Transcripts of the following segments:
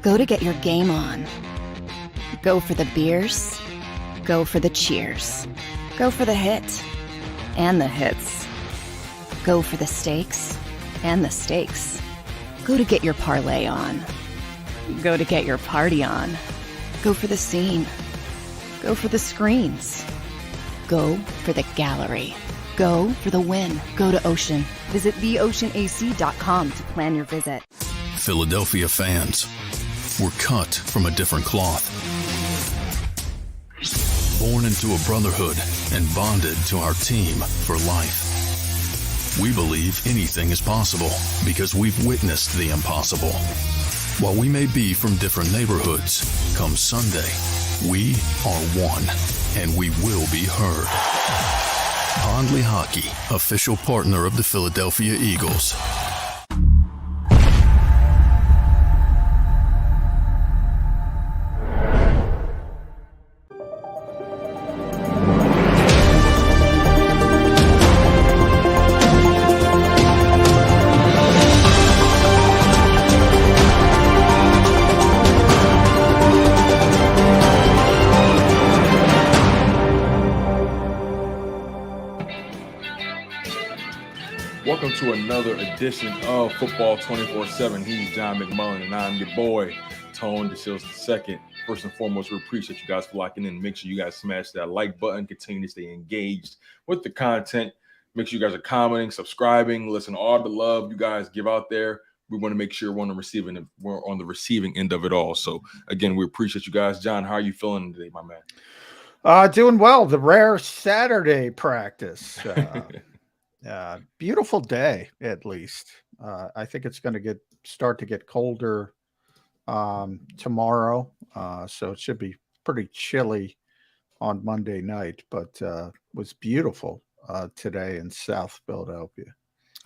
Go to get your game on. Go for the beers. Go for the cheers. Go for the hit and the hits. Go for the stakes and the stakes. Go to get your parlay on. Go to get your party on. Go for the scene. Go for the screens. Go for the gallery. Go for the win. Go to Ocean. Visit theoceanac.com to plan your visit. Philadelphia fans, we're cut from a different cloth. Born into a brotherhood and bonded to our team for life. We believe anything is possible because we've witnessed the impossible. While we may be from different neighborhoods, come Sunday, we are one, and we will be heard. Pondley Hockey, official partner of the Philadelphia Eagles. Welcome to another edition of Football 24/7. He's John McMullen, and I'm your boy, Tone Deshields II. First and foremost, we appreciate you guys for locking in. Make sure you guys smash that like button. Continue to stay engaged with the content. Make sure you guys are commenting, subscribing, listen to all the love you guys give out there. We want to make sure we're on the receiving end of it all. So, again, we appreciate you guys. John, how are you feeling today, my man? Doing well. The rare Saturday practice. Beautiful day, at least. I think it's going to start to get colder tomorrow, so it should be pretty chilly on Monday night, but was beautiful today in South Philadelphia.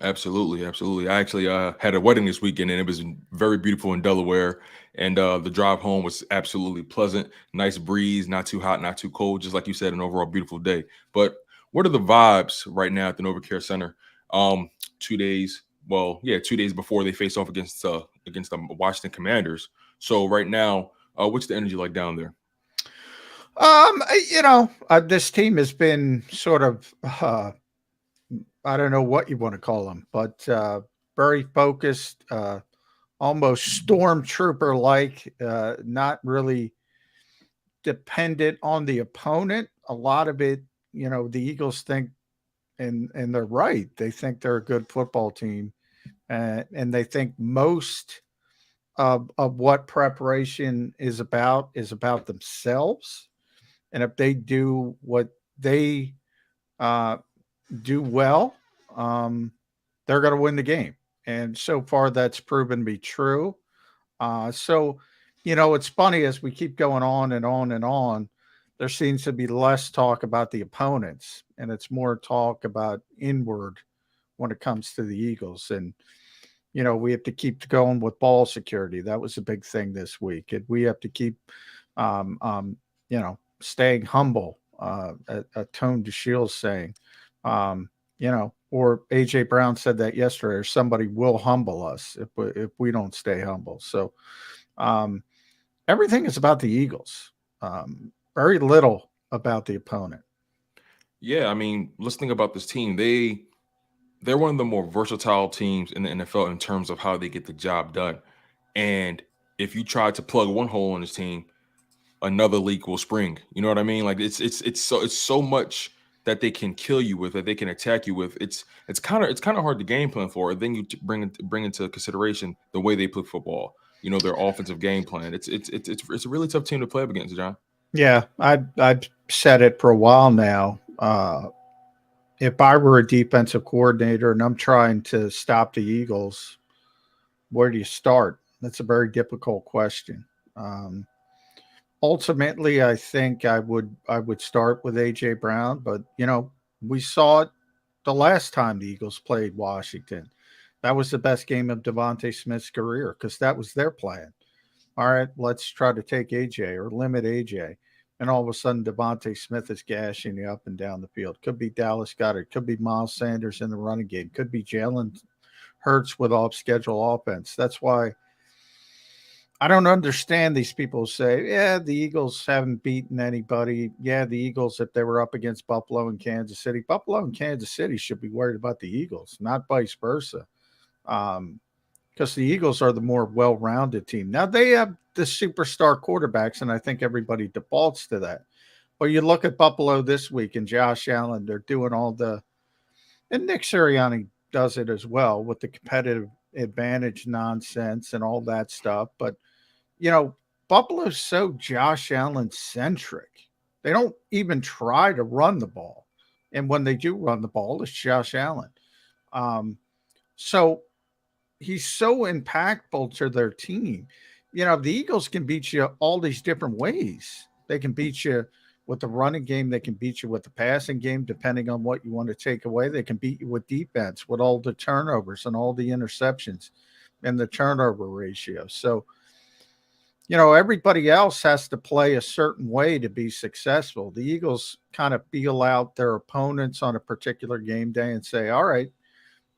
Absolutely. I actually had a wedding this weekend, and it was very beautiful in Delaware, and the drive home was absolutely pleasant. Nice breeze, not too hot, not too cold, just like you said, an overall beautiful day. But what are the vibes right now at the NovaCare Center? 2 days before they face off against the Washington Commanders. So right now, what's the energy like down there? This team has been sort of, I don't know what you want to call them, but very focused, almost stormtrooper-like, not really dependent on the opponent. A lot of it, the Eagles think, and they're right, they think they're a good football team, and they think most of what preparation is about themselves. And if they do what they do well, they're going to win the game. And so far, that's proven to be true. So, it's funny as we keep going on and on and on, there seems to be less talk about the opponents, and it's more talk about inward when it comes to the Eagles. And, we have to keep going with ball security. That was a big thing this week. And we have to keep, staying humble, a Tone Deshields saying, or A.J. Brown said that yesterday, or somebody will humble us if we don't stay humble. So everything is about the Eagles. Very little about the opponent. Yeah, I mean, let's think about this team. They're one of the more versatile teams in the NFL in terms of how they get the job done. And if you try to plug one hole in this team, another leak will spring. You know what I mean? Like it's so much that they can kill you with, that they can attack you with. It's kind of hard to game plan for. Then you bring into consideration the way they play football. Their offensive game plan. It's a really tough team to play up against, John. Yeah, I've said it for a while now. If I were a defensive coordinator and I'm trying to stop the Eagles, where do you start? That's a very difficult question. Ultimately, I think I would start with A.J. Brown, but we saw it the last time the Eagles played Washington. That was the best game of Devontae Smith's career because that was their plan. All right, let's try to take A.J. or limit A.J. And all of a sudden, Devontae Smith is gashing you up and down the field. Could be Dallas Goedert. Could be Miles Sanders in the running game. Could be Jalen Hurts with off-schedule offense. That's why I don't understand these people who say, yeah, the Eagles haven't beaten anybody. Yeah, the Eagles, if they were up against Buffalo and Kansas City, Buffalo and Kansas City should be worried about the Eagles, not vice versa. Because the Eagles are the more well-rounded team. Now, they have the superstar quarterbacks, and I think everybody defaults to that. But you look at Buffalo this week and Josh Allen, they're doing all the – and Nick Sirianni does it as well with the competitive advantage nonsense and all that stuff. But Buffalo's so Josh Allen centric. They don't even try to run the ball. And when they do run the ball, it's Josh Allen. So he's so impactful to their team. The Eagles can beat you all these different ways. They can beat you with the running game. They can beat you with the passing game, depending on what you want to take away. They can beat you with defense, with all the turnovers and all the interceptions and the turnover ratio. So, everybody else has to play a certain way to be successful. The Eagles kind of feel out their opponents on a particular game day and say, all right,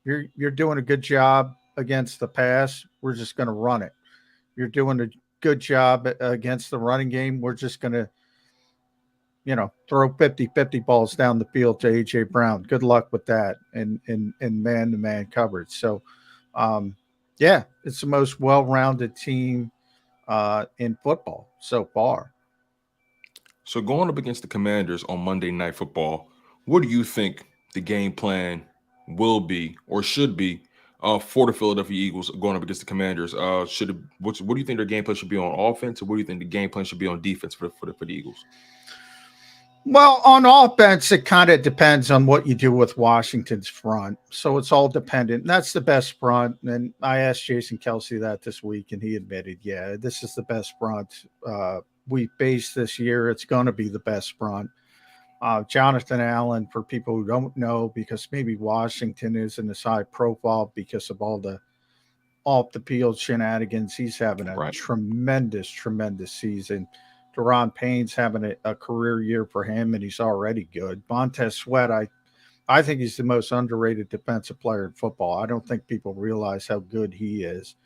you're doing a good job against the pass. We're just going to run it. You're doing a good job against the running game. We're just going to, throw 50-50 balls down the field to A.J. Brown. Good luck with that in man-to-man coverage. So, it's the most well-rounded team in football so far. So going up against the Commanders on Monday Night Football, what do you think the game plan will be or should be for the Philadelphia Eagles going up against the Commanders? What do you think their game plan should be on offense, or what do you think the game plan should be on defense for the Eagles? Well, on offense, it kind of depends on what you do with Washington's front. So it's all dependent. And that's the best front. And I asked Jason Kelsey that this week, and he admitted, yeah, this is the best front we faced this year. It's going to be the best front. Jonathan Allen, for people who don't know, because maybe Washington isn't as high profile because of all the off-the-field shenanigans, he's having a tremendous season. Deron Payne's having a career year for him, and he's already good. Montez Sweat, I think he's the most underrated defensive player in football. I don't think people realize how good he is.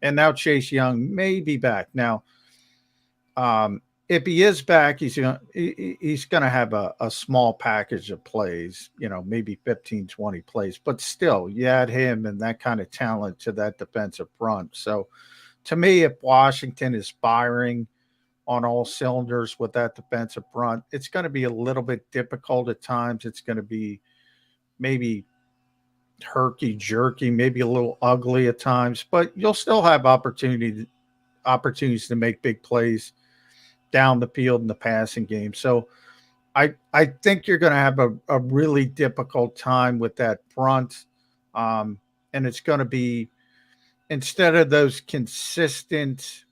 And now Chase Young may be back. Now, if he is back, he's going to have a small package of plays, maybe 15, 20 plays. But still, you add him and that kind of talent to that defensive front. So, to me, if Washington is firing on all cylinders with that defensive front, it's going to be a little bit difficult at times. It's going to be maybe herky-jerky, maybe a little ugly at times, but you'll still have opportunities to make big plays down the field in the passing game. So I think you're going to have a really difficult time with that front. And it's going to be, instead of those consistent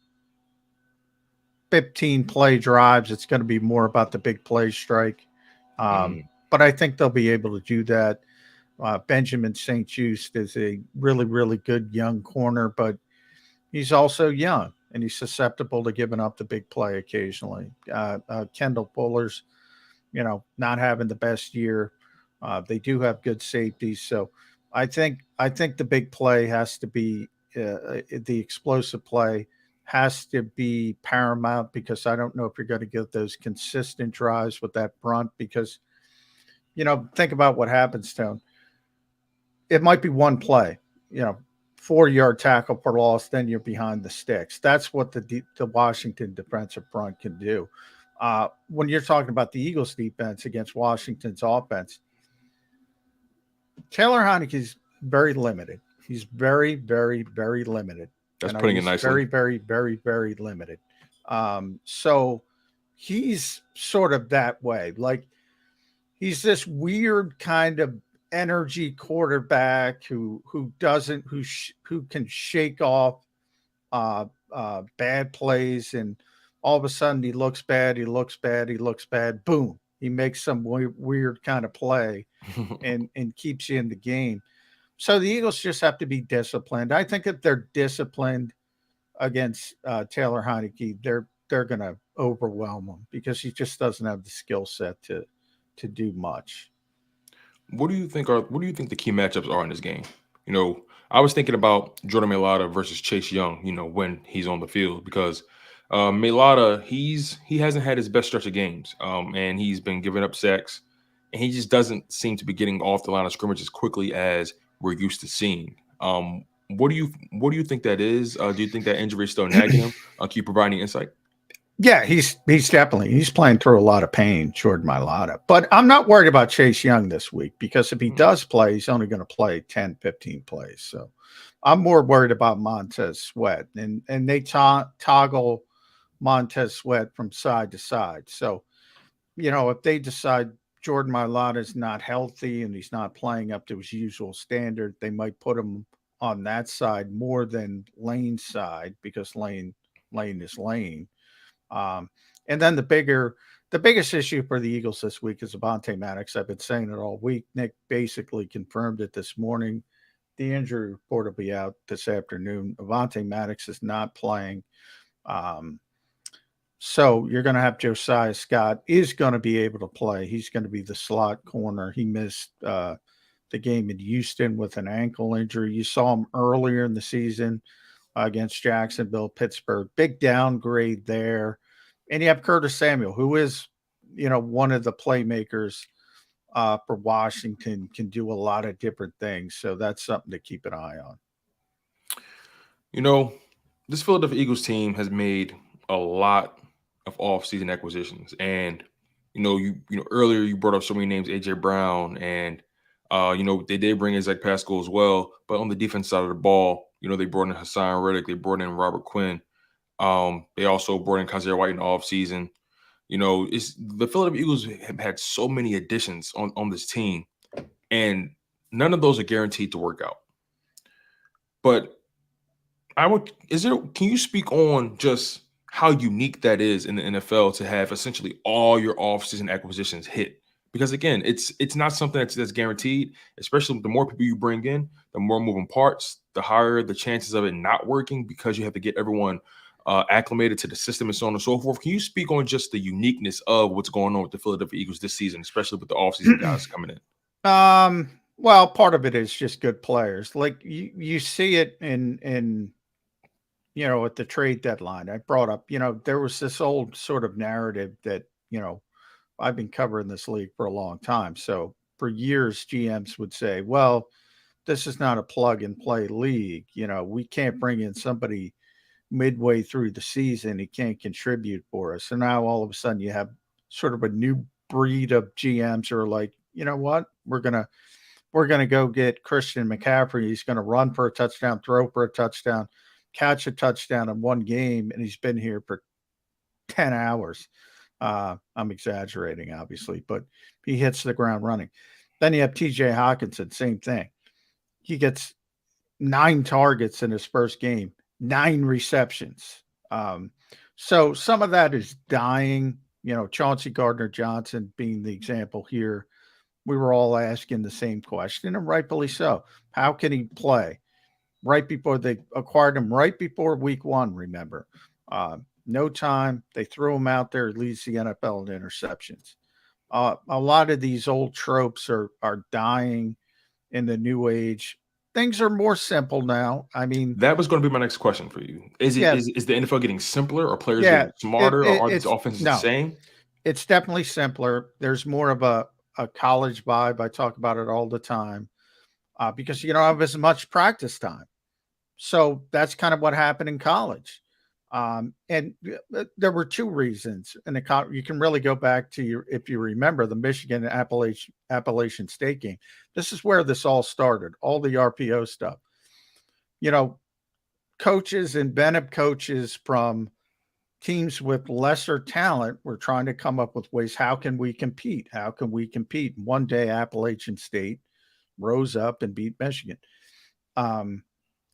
15 play drives, it's going to be more about the big play strike. But I think they'll be able to do that. Benjamin St. Juste is a really, really good young corner, but he's also young and he's susceptible to giving up the big play occasionally. Kendall Fuller's, not having the best year. They do have good safeties. So I think the big play has to be the explosive play has to be paramount, because I don't know if you're going to get those consistent drives with that front, because, think about what happens to him. It might be one play, 4-yard tackle for loss, then you're behind the sticks. That's what the Washington defensive front can do. When you're talking about the Eagles defense against Washington's offense, Taylor Heinicke is very limited. He's very, very, very limited. That's putting it nicely. Very, very, very, very limited. So he's sort of that way. Like, he's this weird kind of energy quarterback who can shake off bad plays, and all of a sudden he looks bad. Boom, he makes some weird kind of play and keeps you in the game. So the Eagles just have to be disciplined. I think if they're disciplined against Taylor Heinicke, they're going to overwhelm him, because he just doesn't have the skill set to do much. What do you think the key matchups are in this game? I was thinking about Jordan Mailata versus Chase Young, when he's on the field, because Mailata, he hasn't had his best stretch of games, and he's been giving up sacks, and he just doesn't seem to be getting off the line of scrimmage as quickly as we're used to seeing. What do you think that is? Do you think that injury is still nagging him? Can you provide any insight? Yeah, he's definitely playing through a lot of pain, Jordan Mailata. But I'm not worried about Chase Young this week, because if he does play, he's only going to play 10, 15 plays. So I'm more worried about Montez Sweat. And they toggle Montez Sweat from side to side. So, if they decide Jordan Mailata is not healthy and he's not playing up to his usual standard, they might put him on that side more than Lane's side, because Lane is Lane. And then the biggest issue for the Eagles this week is Avonte Maddox. I've been saying it all week. Nick basically confirmed it this morning. The injury report will be out this afternoon. Avonte Maddox is not playing. So you're going to have Josiah Scott is going to be able to play. He's going to be the slot corner. He missed the game in Houston with an ankle injury. You saw him earlier in the season against Jacksonville, Pittsburgh. Big downgrade there. And you have Curtis Samuel, who is, one of the playmakers for Washington, can do a lot of different things. So that's something to keep an eye on. This Philadelphia Eagles team has made a lot of off-season acquisitions. And, earlier you brought up so many names, AJ Brown, and, they did bring in Zach Pascal as well. But on the defense side of the ball, they brought in Hassan Reddick, they brought in Robert Quinn. They also brought in Kaiser White in the offseason. It's the Philadelphia Eagles have had so many additions on this team, and none of those are guaranteed to work out. But can you speak on just how unique that is in the NFL to have essentially all your offseason acquisitions hit? Because again, it's not something that's guaranteed, especially the more people you bring in, the more moving parts, the higher the chances of it not working, because you have to get everyone acclimated to the system and so on and so forth. Can you speak on just the uniqueness of what's going on with the Philadelphia Eagles this season, especially with the offseason guys coming in? Well, part of it is just good players. Like you see it in at the trade deadline. I brought up, there was this old sort of narrative that, I've been covering this league for a long time. So for years, GMs would say, well, this is not a plug and play league. We can't bring in somebody midway through the season. He can't contribute for us. So now all of a sudden you have sort of a new breed of GMs who are like, you know what, we're going to go get Christian McCaffrey. He's going to run for a touchdown, throw for a touchdown, catch a touchdown in one game. And he's been here for 10 hours. I'm exaggerating, obviously, but he hits the ground running. Then you have TJ Hawkinson, same thing. He gets 9 targets in his first game, 9 receptions. So some of that is dying. Chauncey Gardner-Johnson being the example here. We were all asking the same question, and rightfully so. How can he play? Right before they acquired him, right before week 1, remember. No time. They threw him out there. He leads the NFL in interceptions. A lot of these old tropes are dying in the new age. Things are more simple now. I mean, that was going to be my next question for you. Is the NFL getting simpler, or players getting smarter, or are these offenses the same? It's definitely simpler. There's more of a college vibe. I talk about it all the time because you don't have as much practice time. So that's kind of what happened in college. And there were 2 reasons. And you can really go back to if you remember the Michigan Appalachian State game. This is where this all started, all the RPO stuff. Coaches and Bennett coaches from teams with lesser talent were trying to come up with ways. How can we compete? How can we compete? One day Appalachian State rose up and beat Michigan.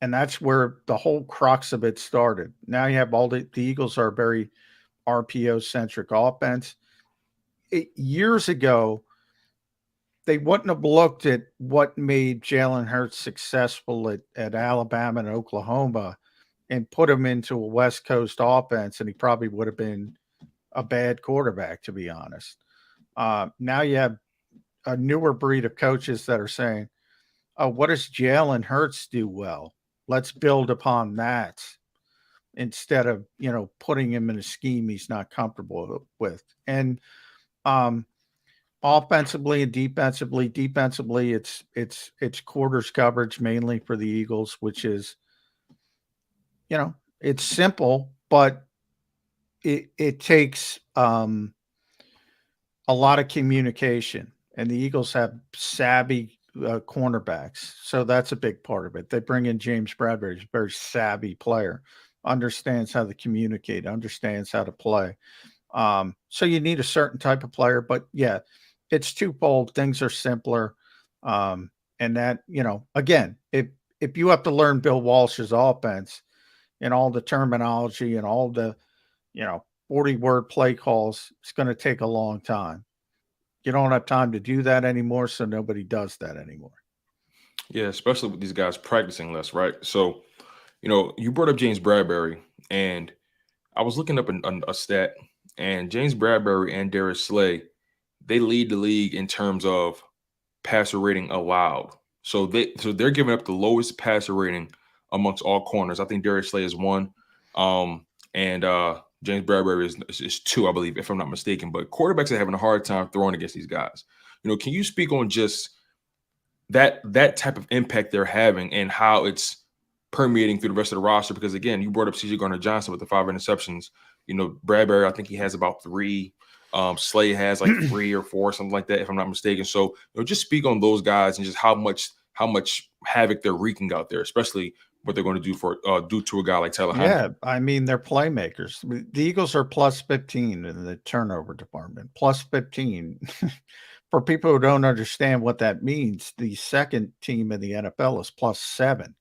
And that's where the whole crux of it started. Now you have the Eagles are a very RPO-centric offense. Years ago, they wouldn't have looked at what made Jalen Hurts successful at Alabama and Oklahoma and put him into a West Coast offense, and he probably would have been a bad quarterback, to be honest. Now you have a newer breed of coaches that are saying, what does Jalen Hurts do well? Let's build upon that instead of, putting him in a scheme he's not comfortable with. And offensively and defensively, it's quarters coverage mainly for the Eagles, which is, it's simple, but it takes a lot of communication, and the Eagles have savvy cornerbacks. So that's a big part of it. They bring in James Bradbury, a very savvy player, understands how to communicate, understands how to play. So you need a certain type of player, but yeah, it's twofold. Things are simpler. And that, again, if you have to learn Bill Walsh's offense and all the terminology and all the, 40-word play calls, it's going to take a long time. You don't have time to do that anymore, so nobody does that anymore. Yeah, especially with these guys practicing less, right? So, you brought up James Bradbury, and I was looking up a stat, and James Bradbury and Darius Slay, they lead the league in terms of passer rating allowed. So they're giving up the lowest passer rating amongst all corners. I think Darius Slay is 1, and James Bradbury is 2, I believe, if I'm not mistaken. But quarterbacks are having a hard time throwing against these guys. Can you speak on just that type of impact they're having and how it's permeating through the rest of the roster? Because again, you brought up C.J. Gardner-Johnson with the 5 interceptions. Bradbury, I think he has about 3. Slay has like 3 or 4, something like that, if I'm not mistaken. So, just speak on those guys and just how much havoc they're wreaking out there, especially what they're going to do to a guy like Taylor Heinicke. Yeah, I mean, they're playmakers. The Eagles are plus 15 in the turnover department. Plus 15. For people who don't understand what that means, the second team in the NFL is plus 7.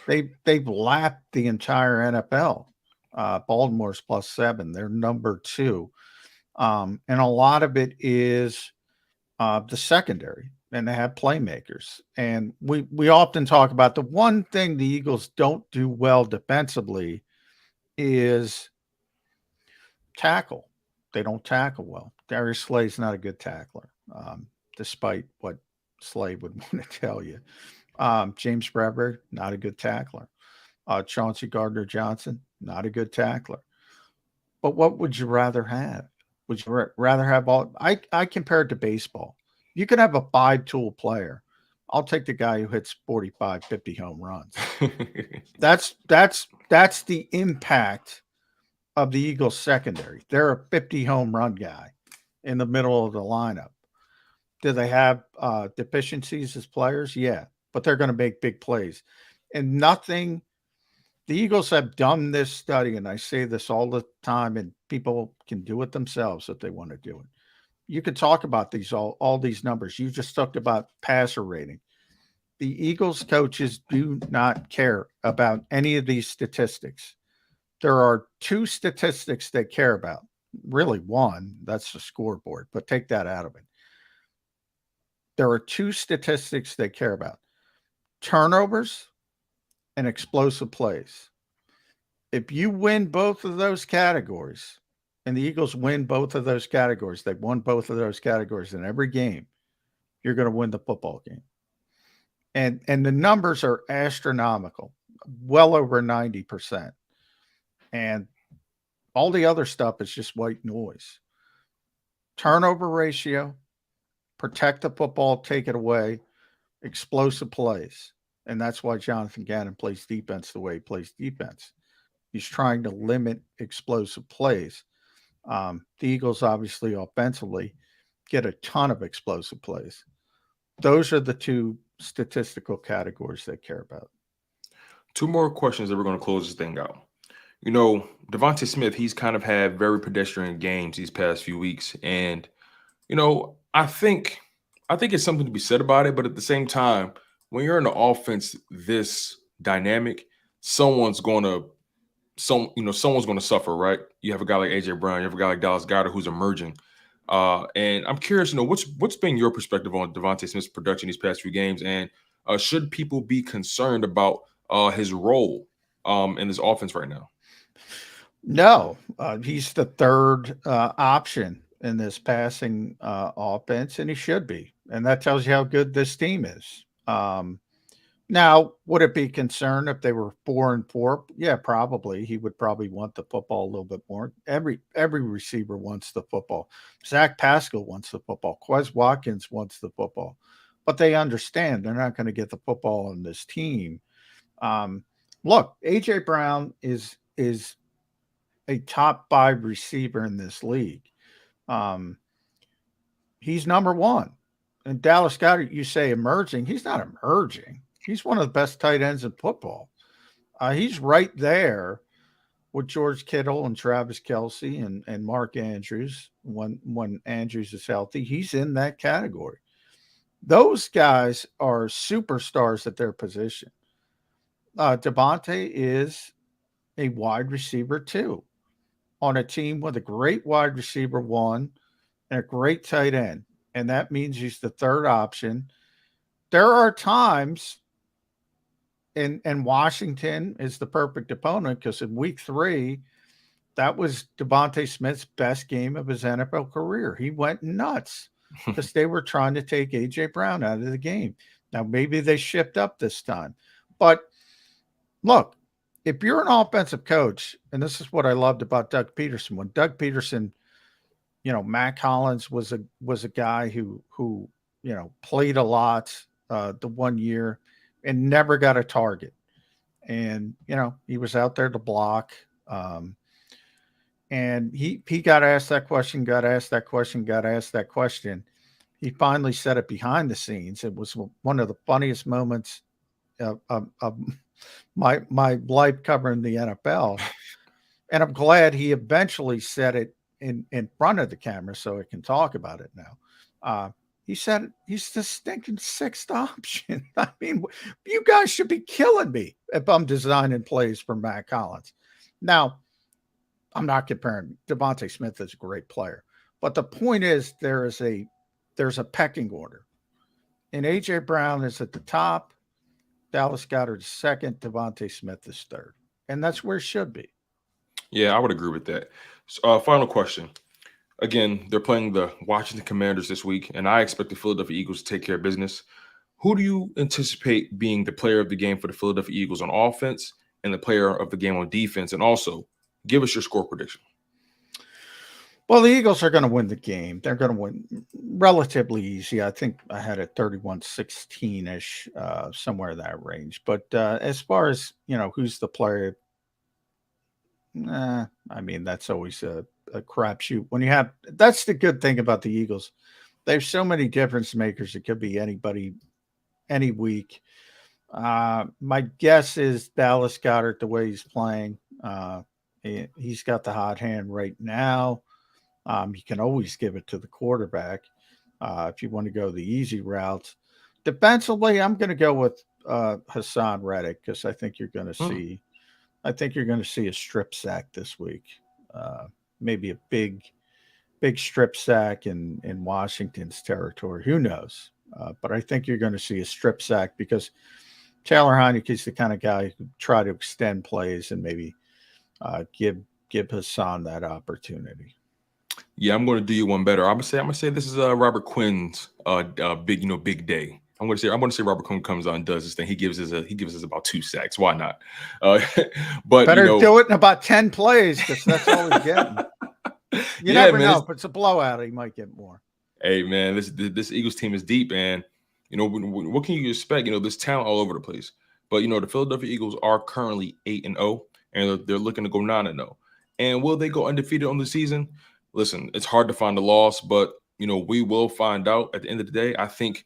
They've lapped the entire NFL. Baltimore's plus 7. They're number 2. And a lot of it is the secondary, and they have playmakers. And we often talk about the one thing the Eagles don't do well defensively is tackle. They don't tackle well. Darius Slay's not a good tackler, despite what Slay would want to tell you. James Bradbury, not a good tackler. Chauncey Gardner-Johnson, not a good tackler. But what would you rather have? Would you rather have all? I compare it to baseball. You can have a 5-tool player. I'll take the guy who hits 45, 50 home runs. That's the impact of the Eagles secondary. They're a 50 home run guy in the middle of the lineup. Do they have deficiencies as players? Yeah, but they're going to make big plays. And nothing. The Eagles have done this study, and I say this all the time, and people can do it themselves if they want to do it. You could talk about these all these numbers. You just talked about passer rating. The Eagles coaches do not care about any of these statistics. There are 2 statistics they care about. Really 1, that's the scoreboard, but take that out of it. There are 2 statistics they care about: turnovers and explosive plays. If you win both of those categories, and the Eagles win both of those categories, they've won both of those categories in every game, you're going to win the football game. And the numbers are astronomical, well over 90%. And all the other stuff is just white noise. Turnover ratio, protect the football, take it away, explosive plays. And that's why Jonathan Gannon plays defense the way he plays defense. He's trying to limit explosive plays. The Eagles, obviously, offensively, get a ton of explosive plays. Those are the 2 statistical categories they care about. 2 more questions that we're going to close this thing out. Devontae Smith, he's kind of had very pedestrian games these past few weeks. And, I think it's something to be said about it. But at the same time, when you're in the offense this dynamic, someone's going to suffer, right? You have a guy like AJ Brown, you have a guy like Dallas Goedert who's emerging. And I'm curious, what's been your perspective on Devontae Smith's production these past few games, and should people be concerned about his role in this offense right now? No, he's the 3rd option in this passing offense, and he should be. And that tells you how good this team is. Now, would it be concerned if they were 4-4? Yeah, probably. He would probably want the football a little bit more. Every receiver wants the football. Zach Pascal wants the football. Quez Watkins wants the football. But they understand they're not going to get the football on this team. Look, A.J. Brown is a top 5 receiver in this league. He's number 1. And Dallas Goedert, you say emerging. He's not emerging. He's one of the best tight ends in football. He's right there with George Kittle and Travis Kelce and Mark Andrews when Andrews is healthy. He's in that category. Those guys are superstars at their position. Devontae is a wide receiver too, on a team with a great wide receiver 1 and a great tight end. And that means he's the third option. There are times, and Washington is the perfect opponent because in week 3, that was Devontae Smith's best game of his NFL career. He went nuts because they were trying to take A.J. Brown out of the game. Now, maybe they shipped up this time. But look, if you're an offensive coach, and this is what I loved about Doug Peterson, when Doug Peterson, Matt Collins was a guy who played a lot the one year and never got a target. And, he was out there to block. And he got asked that question, got asked that question. He finally said it behind the scenes. It was one of the funniest moments of my life covering the NFL. And I'm glad he eventually said it in front of the camera so I can talk about it now. He said he's the stinking 6th option. I mean, you guys should be killing me if I'm designing plays for Matt Collins. Now, I'm not comparing. Devontae Smith is a great player. But the point is there's a pecking order. And A.J. Brown is at the top. Dallas Goedert is 2nd. Devontae Smith is 3rd. And that's where it should be. Yeah, I would agree with that. So, final question. Again, they're playing the Washington Commanders this week, and I expect the Philadelphia Eagles to take care of business. Who do you anticipate being the player of the game for the Philadelphia Eagles on offense and the player of the game on defense? And also, give us your score prediction. Well, the Eagles are going to win the game. They're going to win relatively easy. I think I had it 31-16-ish, somewhere in that range. But as far as, who's the player, I mean, that's always a crapshoot. That's the good thing about the Eagles. They have so many difference makers. It could be anybody, any week. My guess is Dallas Goedert, the way he's playing. He's got the hot hand right now. You can always give it to the quarterback if you want to go the easy route. Defensively, I'm going to go with Hassan Reddick because I think you're going to see. I think you're going to see a strip sack this week. Maybe a big strip sack in Washington's territory. Who knows? But I think you're going to see a strip sack because Taylor Heinicke's the kind of guy who try to extend plays and maybe give Hassan that opportunity. Yeah, I'm going to do you one better. I'm gonna say this is Robert Quinn's big day. I'm going to say Robert Quinn comes on and does this thing. He gives us about 2 sacks. Why not? But better do it in about 10 plays because that's all he's getting. You never know. If it's a blowout, he might get more. Hey man, this Eagles team is deep, and what can you expect? There's talent all over the place. But the Philadelphia Eagles are currently 8-0, and they're looking to go 9-0. And will they go undefeated on the season? Listen, it's hard to find a loss, but we will find out at the end of the day. I think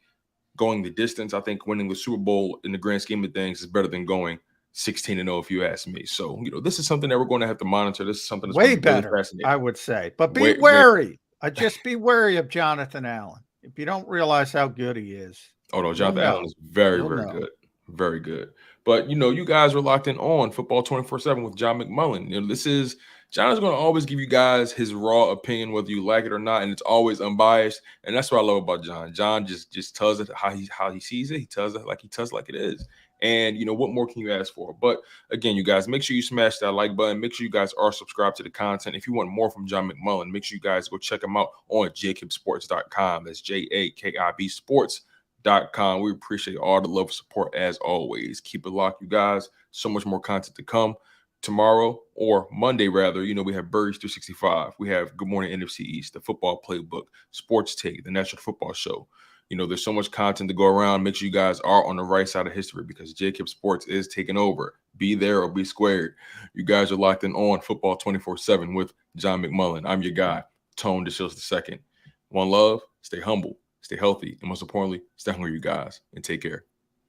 going the distance, I think winning the Super Bowl in the grand scheme of things is better than going 16-0 if you ask me. So, this is something that we're going to have to monitor. This is something that's way better, I would say. But be wary. Just be wary of Jonathan Allen. If you don't realize how good he is. Oh, no, Jonathan Allen is very, very good. Very good. But, you guys are locked in on Football 24/7 with John McMullen. John is going to always give you guys his raw opinion, whether you like it or not, and it's always unbiased. And that's what I love about John. John just tells it how he sees it. He tells it like it is. And, what more can you ask for? But, again, you guys, make sure you smash that like button. Make sure you guys are subscribed to the content. If you want more from John McMullen, make sure you guys go check him out on JAKIBsports.com. That's JAKIB Sports. JAKIBSports.com. We appreciate all the love and support as always. Keep it locked, you guys. So much more content to come. Tomorrow, or Monday rather, we have Birds 365. We have Good Morning NFC East, the football playbook, Sports Take, the National Football Show. There's so much content to go around. Make sure you guys are on the right side of history because JAKIB Sports is taking over. Be there or be squared. You guys are locked in on Football 24/7 with John McMullen. I'm your guy, Tone Deshields II. One love, stay humble, stay healthy, and most importantly, stay hungry, you guys, and take care.